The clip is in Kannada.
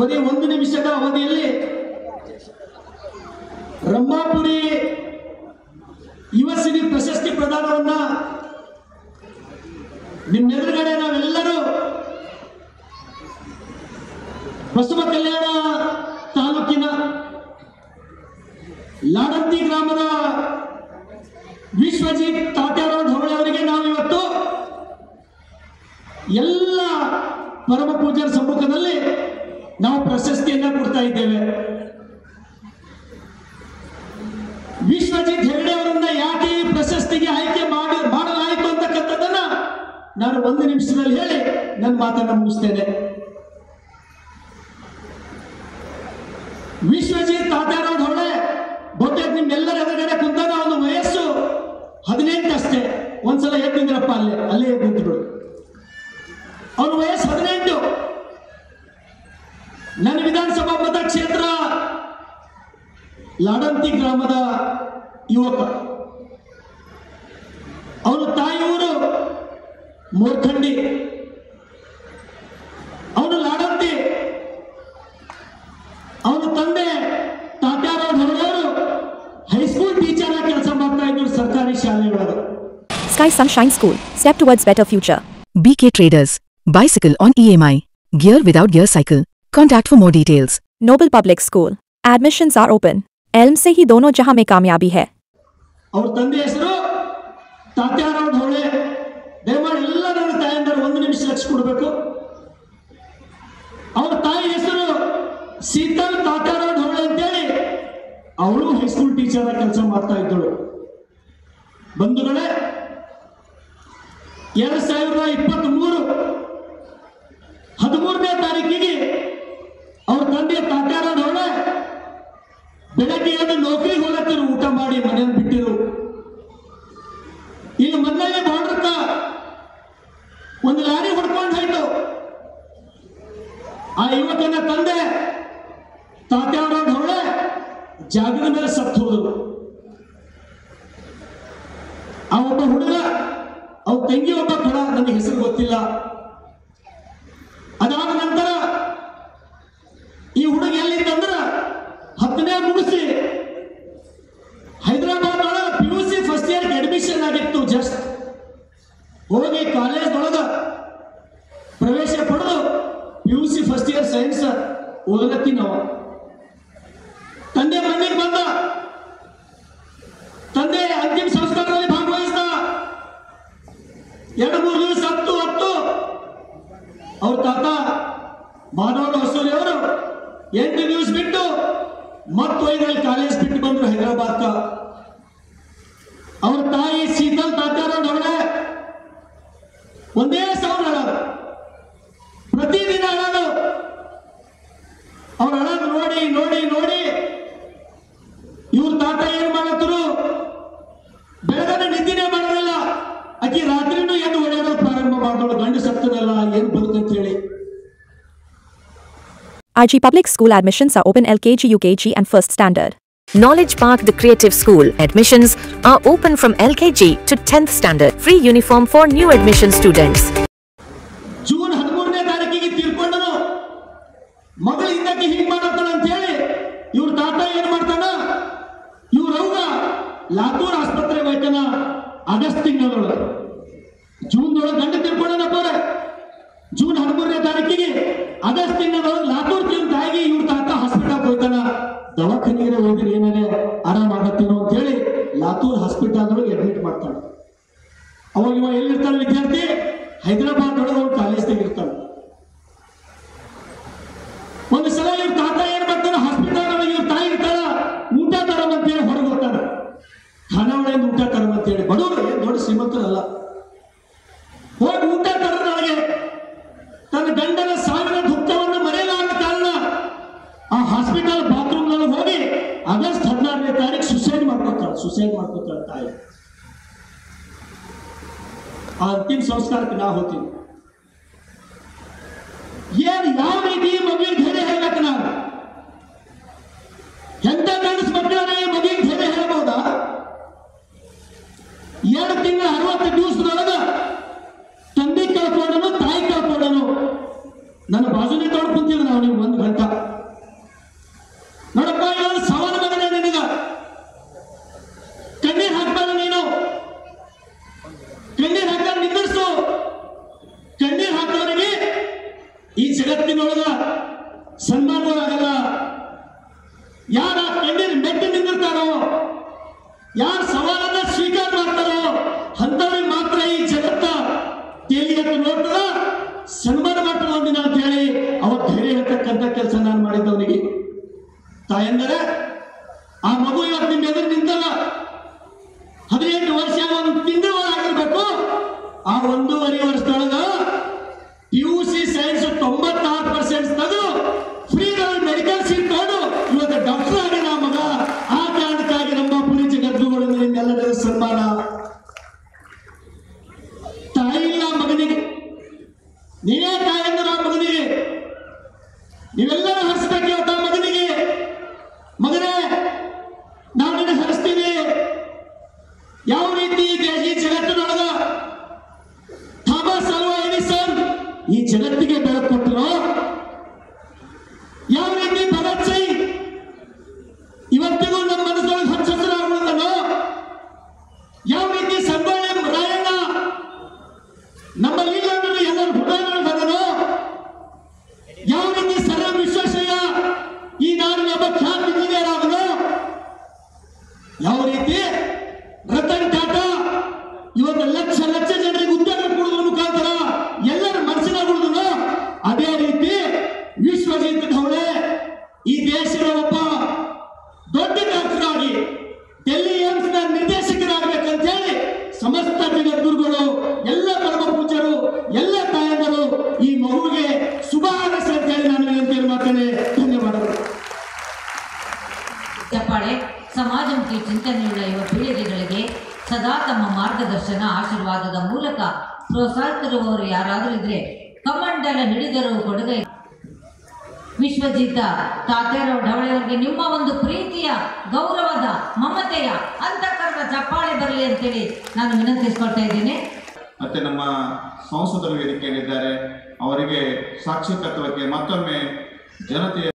ಬರೀ 1 ನಿಮಿಷದ ಅವಧಿಯಲ್ಲಿ ರಂಭಾಪುರಿ ಯುವ ಸಿರಿ ಪ್ರಶಸ್ತಿ ಪ್ರದಾನವನ್ನ ನಿಮ್ಮೆದುರುಗಡೆ ನಾವೆಲ್ಲರೂ ಬಸವ ಕಲ್ಯಾಣ ತಾಲೂಕಿನ ಲಾಡಂತಿ ಗ್ರಾಮದ ವಿಶ್ವಜಿತ್ ತಾತ್ಯಾರಾವ್ ಢವಳೆ ಅವರಿಗೆ ನಾವು ಇವತ್ತು ಎಲ್ಲ ಪರಮ ಪೂಜ್ಯರ ಸಮ್ಮುಖದಲ್ಲಿ ನಾವು ಪ್ರಶಸ್ತಿಯನ್ನ ಕೊಡ್ತಾ ಇದ್ದೇವೆ. ವಿಶ್ವಜಿತ್ ಹೆಗಡೆ ಅವರನ್ನ ಯಾಕೆ ಈ ಪ್ರಶಸ್ತಿಗೆ ಆಯ್ಕೆ ಮಾಡಲಾಯಿತು ಅಂತಕ್ಕಂಥದ್ದನ್ನ ನಾನು 1 ನಿಮಿಷದಲ್ಲಿ ಹೇಳಿ ನನ್ನ ಮಾತನ್ನ ಮುಗಿಸ್ತೇನೆ. ವಿಶ್ವಜಿತ್ ತಾತ್ಯಾರಾವ್ ಢವಳೆ ಬಹುತೇಕ ನಿಮ್ಮೆಲ್ಲರ ಎದುರುಗಡೆ ಕುಂತಾಗ ಅವನ ವಯಸ್ಸು 18 ಅಷ್ಟೇ. ಒಂದ್ಸಲ ಎದ್ದಿದ್ರಪ್ಪ ಅಲ್ಲೇ ಎದ್ದಿದ್ರು. ಅವನ ವಯಸ್ಸು 18. ನನ್ನ ವಿಧಾನಸಭಾ ಮತಕ್ಷೇತ್ರ ಲಾಡಂತಿ ಗ್ರಾಮದ ಯುವಕ. ಅವನ ತಾಯಿಯವರು ಮೋರ್ಖಂಡಿ, ಅವನು ಲಾಡಂತಿ. ಅವನ ತಂದೆ ತಾತ್ಯಾರಾವ್ ಢವಳೆ ಅವರು ಹೈಸ್ಕೂಲ್ ಟೀಚರ್ ಆಗಿ ಕೆಲಸ ಮಾಡ್ತಾ ಇದ್ರು ಸರ್ಕಾರಿ ಶಾಲೆಯೊಳಗೆ. Sky Sunshine School, step towards better future. BK Traders, bicycle on EMI, gear without gear cycle. Contact for more details. Noble Public School, admissions are open. Elm से ही दोनों जहां में कामयाबी है. ಅವ್ರ ತಂದೆ ಹೆಸರು ತಾತ್ಯಾರಾವ್ ಢವಳೆ. ದಯಮಾಡಿ ಎಲ್ಲ ನನ್ನ ತಾಯಂದರು 1 ನಿಮಿಷ ಲಕ್ಷ ಕೊಡಬೇಕು. ಅವ್ರ ತಾಯಿ ಹೆಸರು ಶೀತಲ್ ತಾತ್ಯಾರಾವ್ ಢವಳೆ ಅಂತೇಳಿ, ಅವಳು ಹೈಸ್ಕೂಲ್ ಟೀಚರ್ ಆಗಿ ಕೆಲಸ ಮಾಡ್ತಾ ಇದ್ದಳು. ಬಂಧುಗಳೇ, 2023 13ನೇ ತಾರೀಕಿಗೆ ಅವ್ರ ತಂದೆ ತಾತ್ಯಾರಾವ್ ಢವಳೆ ಬೆಳಗ್ಗೆ ಎದ್ದು ನೌಕರಿಗೆ ಹೋಗತ್ತಿರು, ಊಟ ಮಾಡಿ ಮನೆಯನ್ನು ಬಿಟ್ಟಿರು. ಈಗ ಮೊದಲನೇ ಬಾರ್ಡರ್ಕ ಒಂದು ಲಾರಿ ಹೊಡ್ಕೊಂಡು ಹೋಯ್ತು. ಆ ಯುವಕನ ತಂದೆ ತಾತ್ಯಾರಾವ್ ಢವಳೆ ಜಾಗದ ಮೇಲೆ ಸತ್ತು ಹೋದರು. ಆ ಒಬ್ಬ ಹುಡುಗ, ಅವ ತಂಗಿ ಒಬ್ಬ ಕಡ, ನನಗೆ ಹೆಸರು ಗೊತ್ತಿಲ್ಲ. ಅದಾದ ನಂತರ ಈ ಹುಡುಗ ಎಲ್ಲಿತ್ತಂದ್ರ 10ನೇ ಮುಗಿಸಿ ಹೈದರಾಬಾದ್ ಒಳಗ PUC ಫಸ್ಟ್ ಇಯರ್ ಅಡ್ಮಿಷನ್ ಆಗಿತ್ತು. ಜಸ್ಟ್ ಹೋಗಿ ಕಾಲೇಜ್ ಒಳಗ ಪ್ರವೇಶ ಪಡೆದು PUC ಫಸ್ಟ್ ಇಯರ್ ಸೈನ್ಸ್ ಓದಲತ್ತಿ ನಾವು. ತಂದೆ ಮನೆಗೆ ಬಂದ, ತಂದೆ ಅಂತಿಮ ಸಂಸ್ಕಾರದಲ್ಲಿ ಭಾಗವಹಿಸಿದ. 2-3 ದಿವಸ ಹತ್ತು ಅವ್ರ ತಾತ ಮಾಧವ ಹೊಸೂರಿ ಅವರು 8 ದಿವಸ ಬಿಟ್ಟು ಮತ್ತು 5ರಲ್ಲಿ ಕಾಲೇಜ್ ಬಿಟ್ಟು ಬಂದ್ರು ಹೈದರಾಬಾದ್ಕ. ಅವ್ರ ತಾಯಿ ಶೀತಲ್ ತಾತ್ಯಾರಾವ್ ಢವಳೆ ಒಂದೇ ಸಾವಿರ ಅಳೋದು, ಪ್ರತಿದಿನ ಅಳೋದು. ಅವ್ರ ಅಳೋದು ನೋಡಿ ನೋಡಿ ನೋಡಿ ಇವ್ರ ತಾತ ಏನ್ ಮಾಡತ್ತರು, ಬೆಳಗನ ನಿದ್ದಿನೇ ಮಾಡೋದಿಲ್ಲ. ಆಕಿ ರಾತ್ರಿನೂ ಎದ್ದು ಓಡಾಡೋದು ಪ್ರಾರಂಭ ಮಾಡೋದು. ಗಂಡು ಸತ್ತದಲ್ಲ, ಏನ್ ಬರುತ್ತಂತ ಹೇಳಿ. RG Public School admissions are open LKG, UKG and first standard. Knowledge Park The Creative School admissions are open from LKG to 10th standard. Free uniform for new admission students. June 13ನೇ ತಾರೀಕಿಗೆ ತೀರ್ಕೊಂಡನು. ಮಗಳು ಇದಕ್ಕೆ ಹೀಗೆ ಮಾಡತ್ತಾಳ ಅಂತ ಹೇಳಿ ಇವ್ರ ತಾತ ಏನ್ ಮಾಡ್ತಾನ, ಇವ್ರವ್ವ ಲಾತೂರ್ ಆಸ್ಪತ್ರೆಗೆ ಹೋಯ್ತಾನ. ಆಗಸ್ಟ್ ತಿಂಗಳೊಳಗೆ, ಜೂನ್ದೊಳಗೆ ಗಂಡ ತೀರ್ಕೊಂಡನಪ್ಪ. ಜೂನ್ 13ನೇ ತಾರೀಕಿಗೆ ಆಗಸ್ಟ್ ತಿಂಗಳೊಳಗೆ ಲಾತೂರ್ ತಾಯಿಗೆ ಇವ್ರ ತಾತ ಹಾಸ್ಪಿಟಲ್ ಹೋಯ್ತಾನ. ದವಾಖಾನೆಗೆ ಹೋಗಿರಿ ಏನಾರೆ ಆರಾಮ ಆಗತ್ತೇನೋ ಅಂತ ಹೇಳಿ ಲಾತೂರ್ ಹಾಸ್ಪಿಟಲ್ ಒಳಗೆ ಅಡ್ಮಿಟ್ ಮಾಡ್ತಾನೆ. ಅವಾಗ ಇವ ಎಲ್ಲಿರ್ತಾನೆ ವಿದ್ಯಾರ್ಥಿ, ಹೈದರಾಬಾದ್ ಒಳಗೆ ಅವ್ರು ಕಾಲೇಜ್ದಾಗ ಇರ್ತಾನೆ. ಒಂದು ಸಲ ಇವ್ರ ತಾತ ಏನ್ ಮಾಡ್ತಾನೆ, ಹಾಸ್ಪಿಟಲ್ ಒಳಗೆ ಇವ್ರ ತಾಯಿ ಇರ್ತಾಳ, ಊಟ ತರಮಂತೇಳಿ ಹೊರಗೆ ಹೋಗ್ತಾನೆ. ಖಾನಾವಳಿಯಿಂದ ಊಟ ತರಮಂತೇಳಿ, ಬಡವರು ಏನ್ ದೊಡ್ಡ ಶ್ರೀಮಂತರಲ್ಲ. ಹೋಗಿ ಊಟ ತರದೊಳಗೆ ತನ್ನ ಗಂಡನ ಸಾವಿನ ದುಃಖವನ್ನು ಮರೆಯಲಾದ ಕಾರಣ ಆ ಹಾಸ್ಪಿಟಲ್ ಬಾತ್ರೂಮ್ ನಲ್ಲಿ ಹೋಗಿ ಆಗಸ್ಟ್ 16ನೇ ತಾರೀಕು ಸುಸೈಡ್ ಮಾಡ್ಕೊತಾಳೆ ತಾಯಿ. ಆ ಅಂತಿಮ ಸಂಸ್ಕಾರಕ್ಕೆ ನಾ ಹೋಗ್ತೀನಿ. ಏನ್ ಯಾವ ರೀತಿ ಮಗುವಿನ ಧೈರ್ಯ ಹೇಳ್ಬೇಕು ನಾನು? ಎಂತ ಗಂಡಸ ಮಕ್ಕಳನ್ನ ಈ ಮಗುವಿನ ಧೈರ್ಯ ಹೇಳ್ಬಹುದಾ? 2 ತಿಂಗಳ 60 ದಿವಸದೊಳಗ ತಂದೆ ಕಳ್ಕೊಂಡನು, ತಾಯಿ ಕಳ್ಕೊಂಡನು. ನನ್ನ ಬಾಜುನೇ ತೊಗೊಂಡು ಕುಂತಿದ್ದ ನಾವು ನೀವು 1 ಗಂಟೆ. ಒಳಗ ಸನ್ಮಾನಗಳಾಗಲ್ಲ. ಯಾರ ಕಣ್ಣೀರ್ ಮೆಟ್ಟಿ ನಿಂತಿರ್ತಾರೋ, ಯಾರ ಸವಾಲನ್ನ ಸ್ವೀಕಾರ ಮಾಡ್ತಾರೋ ಅಂತವ್ರಿಗೆ ಮಾತ್ರ ಈ ಜಗತ್ತ ತೇಲಿಗೆತ್ತು ನೋಡ್ತದ, ಸನ್ಮಾನ ಮಾಡ್ತದ ಒಂದಿನ ಅಂತ ಹೇಳಿ ಅವತ್ತು ಧೈರ್ಯ ಹೇಳ್ತಕ್ಕಂಥ ಕೆಲಸ ನಾನು ಮಾಡಿದ್ದವನಿಗೆ. ತಾಯಂದರೆ ಆ ಮಗು ಇವತ್ತು ನಿಮ್ಮ ಎದುರು ನಿಂತಲ್ಲ, 18 ವರ್ಷ 1 ತಿಂಗಳು ಆಗಿರ್ಬೇಕು. ಆ 1.5 ವರ್ಷದೊಳಗ PUC ಸೈನ್ಸ್ 96% ತೆಗೆದು ಫ್ರೀದಲ್ಲಿ ಮೆಡಿಕಲ್ ಸೀಟ್ ತಗೊಂಡು ಇವತ್ತು ಡಾಕ್ಟರ್ ಆಗಿ ನಾ ಮಗ. ಆ ಕಾರಣಕ್ಕಾಗಿ ನಮ್ಮ ಪುರಿ ಜಗದ್ಗುರುಗಳು ನಿಮ್ಮೆಲ್ಲರಿಗೂ ಸನ್ಮಾನ. ತಾಯಿ ಇಲ್ಲ ಮಗನಿಗೆ, ನೀವೇ ತಾಯಿಯಿಂದ ಆ ಮಗನಿಗೆ ನೀವೆಲ್ಲರೂ ಹರಿಸ್ಬೇಕು ಇವತ್ತು ಆ ಮಗನಿಗೆ. ಮಗನೇ, ನಾವು ನಿನ್ನ ಹರಿಸ್ತೀವಿ. ಯಾವ ರೀತಿ ಈ ಜಗತ್ತಿನೊಳಗ ಥಾಮಸ್ ಅಲ್ವಾ ಎಡಿಸನ್ ಈ ಜಗತ್ತಿಗೆ ಬೆಳಕು ಕೊಟ್ಟರು, ಯಾವ ರೀತಿ ಭಗತ್ ಸಿಂಗ್ ಇವತ್ತಿಗೂ ನಮ್ಮ ಮನಸ್ಸೊಳಗೆ ಹಚ್ಚಹಸಿರಾಗುವುದನ್ನು, ಯಾವ ರೀತಿ ಸಂಗೊಳ್ಳಿ ರಾಯಣ್ಣ ನಮ್ಮ ಲೀಲನ್ನು ಎಲ್ಲರೂ ಹೃದಯದೊಳಗದನು, ಯಾವ ರೀತಿ ಸರ್ ಎಂ ವಿಶ್ವೇಶ್ವರಯ್ಯ ಈ ನಾಡಿನ ಒಬ್ಬ ಖ್ಯಾತ ಇಂಜಿನಿಯರ್ ಆದನು, ಯಾವ ರೀತಿ ರತನ್ ಟಾಟಾ ಇವತ್ತು ಲಕ್ಷ ಲಕ್ಷ ಜನರಿಗೆ ಉದ್ಯೋಗ ಕೊಡುವ ಮುಖಾಂತರ ಎಲ್ಲರ ಮನಸ್ಸಿನಾಗ ಉಳಿದನು, ಅದೇ ರೀತಿ ವಿಶ್ವಜಿತ್ ಧವಳೆ ಈ ದೇಶದ ಒಬ್ಬ ದೊಡ್ಡ ಡಾಕ್ಟರ್ ಆಗಿ ಡೆಲ್ಲಿ ಏಮ್ಸ್ ನ ನಿರ್ದೇಶಕರಾಗಬೇಕಂತ ಹೇಳಿ ಸಮಸ್ತ ಜಗದ್ಗುರುಗಳು, ಎಲ್ಲ ಪರಮ ಪೂಜ್ಯರು, ಎಲ್ಲ ತಾಯಂದರು ಈ ಮಗುವಿಗೆ ಶುಭ ಹಾರೈಸಿ ಅಂತ ಹೇಳಿ ನಾನು ವಿನಂತಿಯನ್ನು ಮಾಡ್ತೇನೆ. ಧನ್ಯವಾದಗಳು. ಚಪ್ಪಾಳೆ ಸಮಾಜಮುಖಿ ಚಿಂತನೆಯುಳ್ಳ ಯುವ ಪೀಳಿಗೆಗಳಿಗೆ ಸದಾ ತಮ್ಮ ಮಾರ್ಗದರ್ಶನ ಆಶೀರ್ವಾದದ ಮೂಲಕ ಪ್ರೋತ್ಸಾಹಿಸಿರುವವರು ಯಾರಾದರೂ ಇದ್ರೆ ಕಮಂಡಲ ಹಿಡಿದರು ಕೊಡುಗೆ. ವಿಶ್ವಜಿತ ತಾತ್ಯಾರಾವ್ ಢವಳೆಯವರಿಗೆ ನಿಮ್ಮ ಒಂದು ಪ್ರೀತಿಯ, ಗೌರವದ, ಮಮತೆಯ ಅಂತಃಕರಣ ಚಪ್ಪಾಳೆ ಬರಲಿ ಅಂತೇಳಿ ನಾನು ವಿನಂತಿಸ್ಕೊಳ್ತಾ ಇದ್ದೇನೆ. ಮತ್ತೆ ನಮ್ಮ ಸಂಸದರು ವೇದಿಕೆಯಲ್ಲಿದ್ದಾರೆ, ಅವರಿಗೆ ಸಾಕ್ಷಿ ತತ್ವಕ್ಕೆ ಮತ್ತೊಮ್ಮೆ ಜನತೆಯ